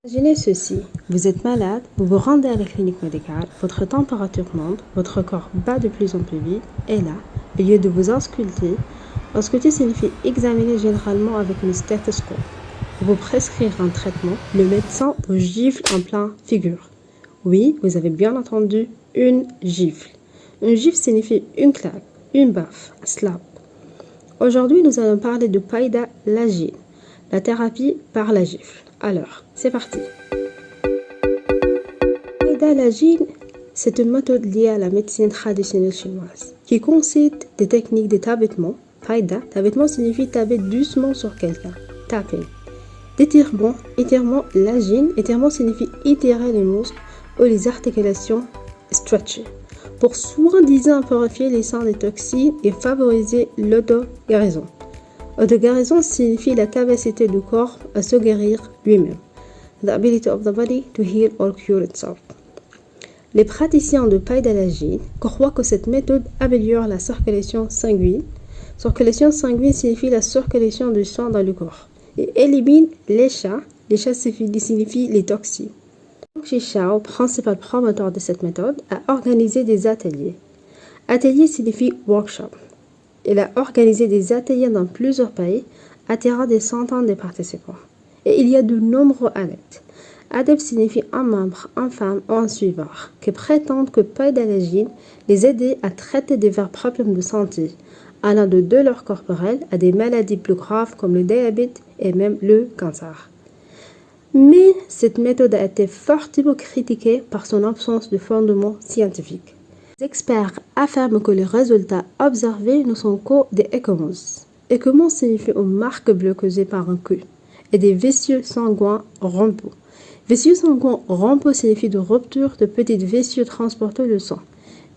Imaginez ceci, vous êtes malade, vous vous rendez à la clinique médicale, votre température monte, votre corps bat de plus en plus vite, et là, au lieu de vous ausculter signifie examiner généralement avec un stéthoscope. Pour vous prescrire un traitement, le médecin vous gifle en plein figure. Oui, vous avez bien entendu, une gifle. Une gifle signifie une claque, une baffe, un slap. Aujourd'hui, nous allons parler de païdalagine, la thérapie par la gifle. Alors, c'est parti. Païdalagine, c'est une méthode liée à la médecine traditionnelle chinoise qui consiste des techniques de tapotement. Païda, tapotement signifie taper doucement sur quelqu'un, taper. D'étirement, étirement, étirement signifie étirer les muscles ou les articulations, stretcher, pour soi-disant purifier les sangs des toxines et favoriser l'auto-guérison. Auto-guérison signifie la capacité du corps à se guérir lui-même. The ability of the body to heal or cure itself. Les praticiens de païdalagine croient que cette méthode améliore la circulation sanguine. Circulation sanguine signifie la circulation du sang dans le corps et élimine les chats. Les chats signifient les toxines. Hong Xichao, principal promoteur de cette méthode, a organisé des ateliers. Atelier signifie workshop. Il a organisé des ateliers dans plusieurs pays, attirant des centaines de participants. Et il y a de nombreux adeptes. Adepte signifie un membre, une femme ou un suiveur, qui prétendent que païdalagine les aide à traiter divers problèmes de santé, allant de douleurs corporelles à des maladies plus graves comme le diabète et même le cancer. Mais cette méthode a été fortement critiquée par son absence de fondement scientifique. Les experts affirment que les résultats observés ne sont que des écumos. Écumos signifie une marque bleue causée par un coup et des vaisseaux sanguins rompus. Vaisseaux sanguins rompus signifie de rupture de petites vaisseaux transportant le sang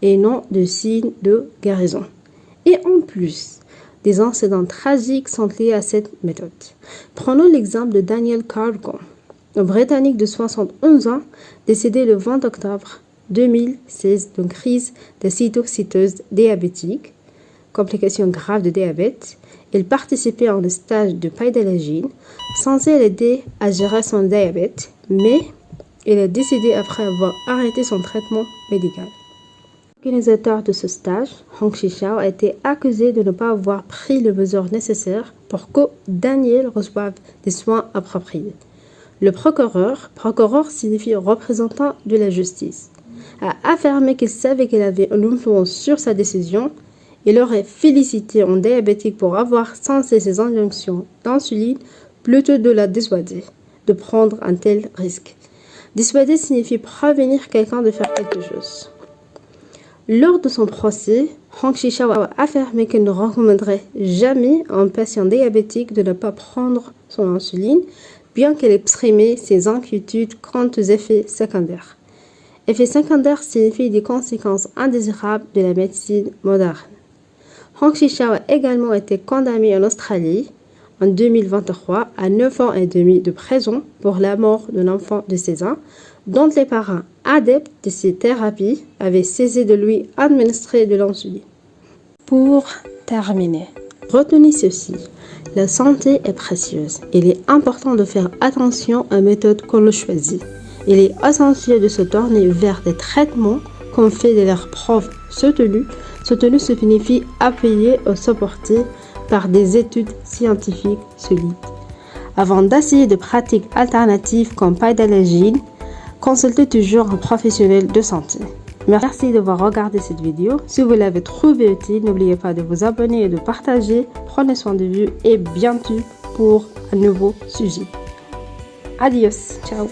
et non de signes de guérison. Et en plus, des incidents tragiques sont liés à cette méthode. Prenons l'exemple de Daniel Carlgon, un Britannique de 71 ans décédé le 20 octobre 2016 d'une crise de cytocytose diabétique, complication grave de diabète. Il participait à un stage de païdalagine censé l'aider à gérer son diabète, mais il est décédé après avoir arrêté son traitement médical. L'organisateur de ce stage, Hong Xichao, a été accusé de ne pas avoir pris les mesures nécessaires pour que Daniel reçoive des soins appropriés. Le procureur signifie représentant de la justice, a affirmé qu'il savait qu'il avait une influence sur sa décision. Il aurait félicité un diabétique pour avoir sensé ses injonctions d'insuline plutôt de la dissuader de prendre un tel risque. Dissuader signifie prévenir quelqu'un de faire quelque chose. Lors de son procès, Hong Xichao a affirmé qu'il ne recommanderait jamais à un patient diabétique de ne pas prendre son insuline, bien qu'elle exprimait ses inquiétudes quant aux effets secondaires. Effets secondaires signifient des conséquences indésirables de la médecine moderne. Hong Xichao a également été condamné en Australie en 2023 à 9 ans et demi de prison pour la mort d'un enfant de 16 ans, dont les parents adeptes de ces thérapies avaient cessé de lui administrer de l'insuline. Pour terminer, retenez ceci. La santé est précieuse. Il est important de faire attention aux méthodes qu'on choisit. Il est essentiel de se tourner vers des traitements qu'on fait de leurs preuves soutenues. Soutenu signifie appuyer ou supporter par des études scientifiques solides. Avant d'essayer de pratiques alternatives comme païdalagine, consultez toujours un professionnel de santé. Merci d'avoir regardé cette vidéo. Si vous l'avez trouvée utile, n'oubliez pas de vous abonner et de partager. Prenez soin de vous et bientôt pour un nouveau sujet. Adios, ciao.